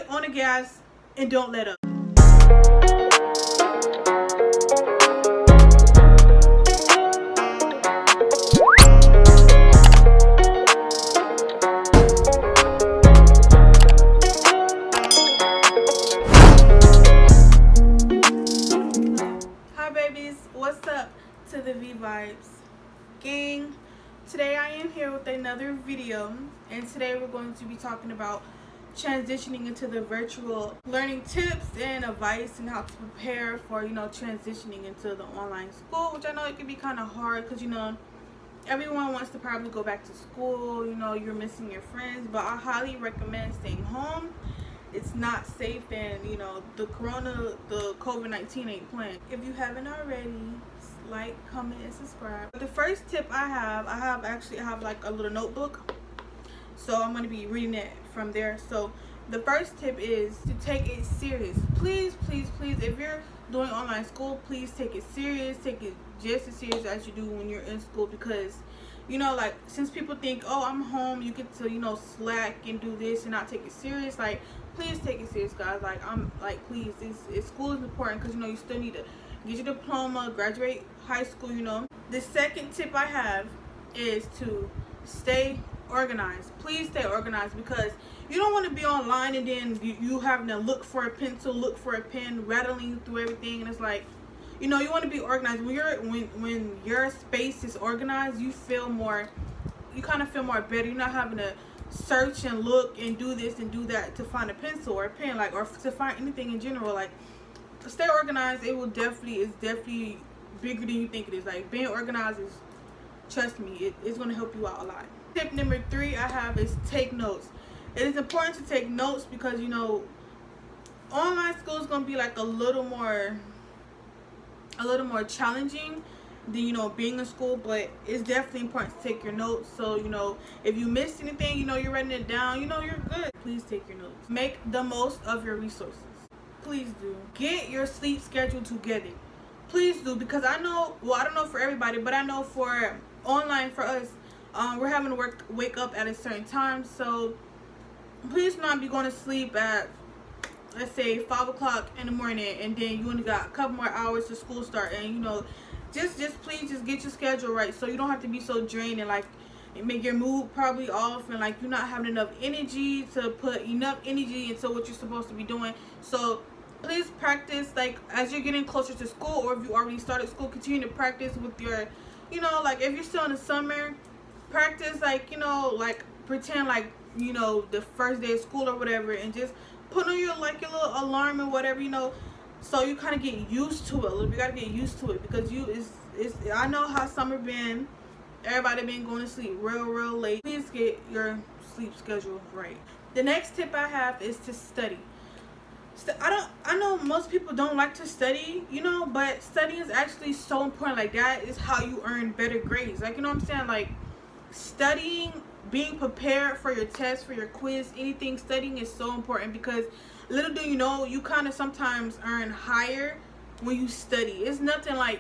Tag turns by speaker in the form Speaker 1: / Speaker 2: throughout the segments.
Speaker 1: foot on the gas and don't let up. Hi babies, what's up to the V.Vibes gang? Today I am here with another video, and today we're going to be talking about transitioning into the virtual learning tips and advice and how to prepare for, transitioning into the online school, which I know it can be kind of hard because, everyone wants to probably go back to school, you're missing your friends, but I highly recommend staying home. It's not safe, and the COVID-19 ain't playing. If you haven't already, like, comment, and subscribe. The first tip I have like a little notebook, so I'm going to be reading it from there. So the first tip is to take it serious. Please, if you're doing online school, please take it serious. Take it just as serious as you do when you're in school, because like, since people think, oh, I'm home, you get to slack and do this and not take it serious, like, please take it serious, guys. Like, please, school is important, because you still need to get your diploma, graduate high school. The second tip I have is to stay organized. Please stay organized, because you don't want to be online and then you having to look for a pencil, look for a pen, rattling through everything, and it's like, you want to be organized. When your space is organized, you kind of feel more better. You're not having to search and look and do this and do that to find a pencil or a pen, like, or to find anything in general. Like, stay organized. It's definitely bigger than you think it is. Like, being organized is, trust me, it's going to help you out a lot. Tip number 3 I have is take notes. It is important to take notes because online school is going to be like a little more challenging than being in school, but it's definitely important to take your notes. So if you missed anything, you're writing it down, you're good. Please take your notes. Make the most of your resources. Please do. Get your sleep schedule together. Please do, because I know, well, I don't know for everybody, but I know for online, for us, we're having to wake up at a certain time. So please not be going to sleep at, let's say, 5 o'clock in the morning, and then you only got a couple more hours to school start, and please just get your schedule right, so you don't have to be so drained and like make your mood probably off, and like you're not having enough energy to put enough energy into what you're supposed to be doing. So please practice, like, as you're getting closer to school, or if you already started school, continue to practice with your, like, if you're still in the summer, practice, like, like, pretend like the first day of school or whatever, and just put on your little alarm or whatever, so you kind of get used to it a little. You gotta get used to it, because I know how summer been. Everybody been going to sleep real late. Please get your sleep schedule right. The next tip I have is to study. I know most people don't like to study, but studying is actually so important. Like, that is how you earn better grades. Like, what I'm saying? Like, studying, being prepared for your test, for your quiz, anything, studying is so important, because little do you know, you kind of sometimes earn higher when you study. It's nothing like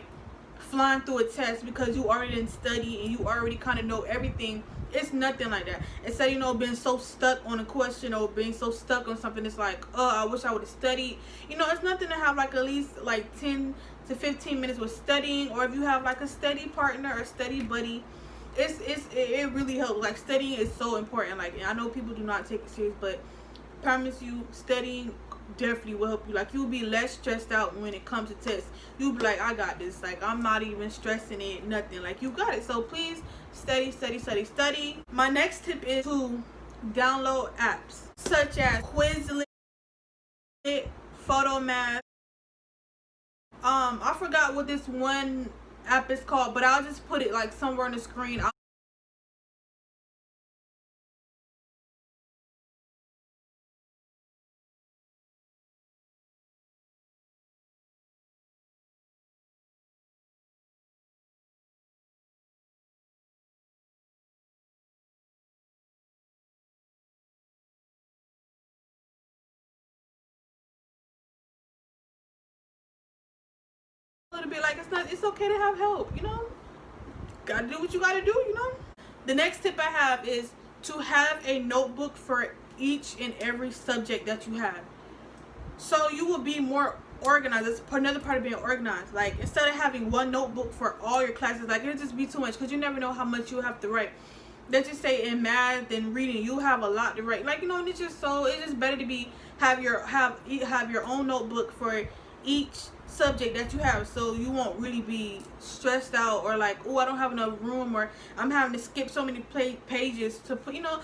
Speaker 1: flying through a test, because you already didn't study and you already kind of know everything. It's nothing like that. Instead, being so stuck on a question or being so stuck on something, it's like, oh, I wish I would have studied. It's nothing to have like at least like 10 to 15 minutes with studying, or if you have like a study partner or study buddy, it really helps. Like, studying is so important. Like, I know people do not take it serious, but promise you, studying definitely will help you. Like, you'll be less stressed out when it comes to tests. You'll be like, I got this. Like, I'm not even stressing it, nothing. Like, you got it. So please study. My next tip is to download apps such as Quizlet, Photomath. I forgot what this one app is called, but I'll just put it like somewhere on the screen. A little bit, like, it's okay to have help, gotta do what you gotta do. The next tip I have is to have a notebook for each and every subject that you have. So you will be more organized. That's another part of being organized. Like, instead of having one notebook for all your classes, like, it'll just be too much, because you never know how much you have to write. Let's just say in math and reading, you have a lot to write. Like, you know, it's just better to have your own notebook for each subject that you have, so you won't really be stressed out or like, oh, I don't have enough room, or I'm having to skip so many pages to put, you know.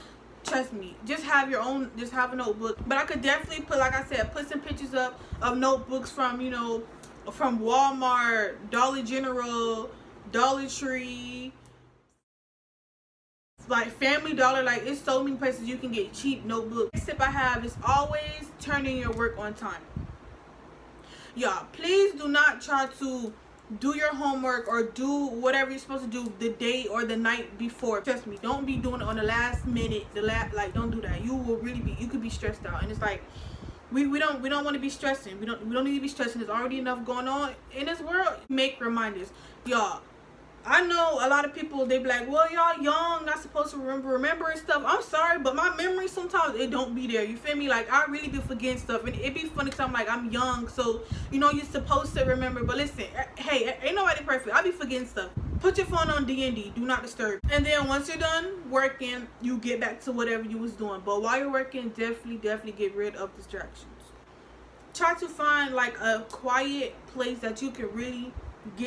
Speaker 1: Trust me, just have a notebook. But I could definitely put, like I said, put some pictures up of notebooks from, you know, from Walmart, Dollar General, Dollar Tree, like Family Dollar. Like, it's so many places you can get cheap notebooks. Next tip I have is always turn in your work on time. Y'all, please do not try to do your homework or do whatever you're supposed to do the day or the night before. Trust me, don't be doing it on the last minute. Like, don't do that. You could be stressed out. And it's like, we don't want to be stressing. We don't need to be stressing. There's already enough going on in this world. Make reminders, y'all. I know a lot of people, they be like, well, y'all young, not supposed to remember and stuff. I'm sorry, but my memory sometimes, it don't be there. You feel me? Like, I really be forgetting stuff. And it be funny because I'm like, I'm young, so, you know, you're supposed to remember. But listen, hey, ain't nobody perfect. I be forgetting stuff. Put your phone on D&D. Do not disturb. And then once you're done working, you get back to whatever you was doing. But while you're working, definitely get rid of distractions. Try to find, like, a quiet place that you can really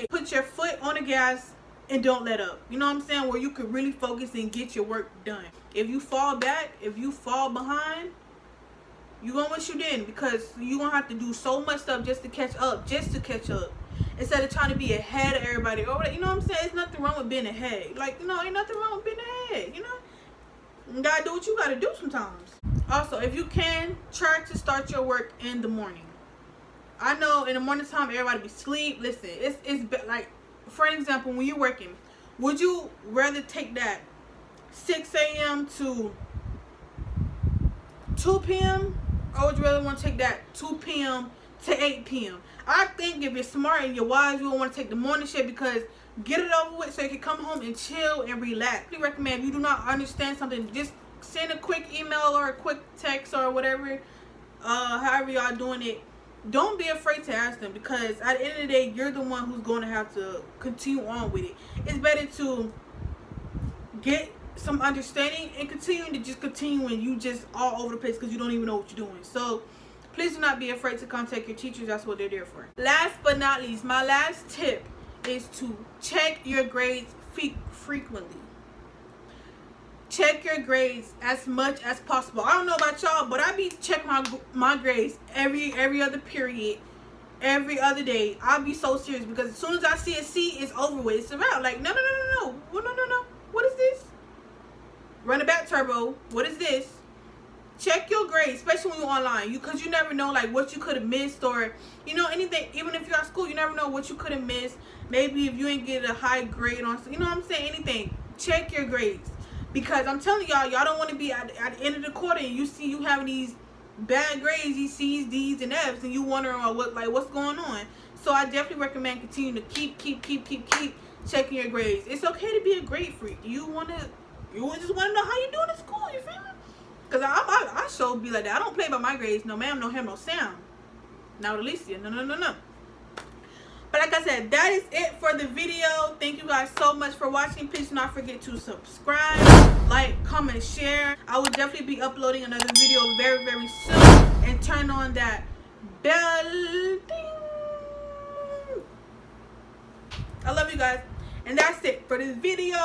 Speaker 1: put your foot on the gas and don't let up. You know what I'm saying? Where you can really focus and get your work done. If you fall back, if you fall behind, you're going to wish you didn't, because you're going to have to do so much stuff just to catch up. Instead of trying to be ahead of everybody. Or, you know what I'm saying? There's nothing wrong with being ahead. Like, you know, ain't nothing wrong with being ahead, you know? You got to do what you got to do sometimes. Also, if you can, try to start your work in the morning. I know in the morning time, everybody be asleep. Listen, it's like, for example, when you're working, would you rather take that 6 a.m. to 2 p.m. or would you rather want to take that 2 p.m. to 8 p.m.? I think if you're smart and you're wise, you will want to take the morning shift, because get it over with so you can come home and chill and relax. I recommend, if you do not understand something, just send a quick email or a quick text or whatever, however y'all doing it. Don't be afraid to ask them, because at the end of the day, you're the one who's going to have to continue on with it. It's better to get some understanding and continue when you just all over the place because you don't even know what you're doing. So please do not be afraid to contact your teachers. That's what they're there for. Last but not least, my last tip is to check your grades frequently. Check your grades as much as possible. I don't know about y'all, but I be checking my grades every other period, every other day. I'll be so serious, because as soon as I see a C, it's over with. It's around. Like, no. What is this? Run it back, turbo. What is this? Check your grades, especially when you're online. Because you never know, like, what you could have missed, or, you know, anything. Even if you're at school, you never know what you could have missed. Maybe if you ain't get a high grade on, you know what I'm saying? Anything. Check your grades. Because I'm telling y'all don't want to be at the end of the quarter and you having these bad grades, these C's, D's, and F's, and you wondering what's going on. So I definitely recommend continuing to keep checking your grades. It's okay to be a grade freak. You just want to know how you doing in school. You feel me? Because I sure be like that. I don't play by my grades. No ma'am, no ham, no sound. Now Alicia, no. But like I said, that is it for the video. Thank you guys so much for watching. Please do not forget to subscribe, like, comment, share. I will definitely be uploading another video very, very soon. And turn on that bell. Ding. I love you guys. And that's it for this video.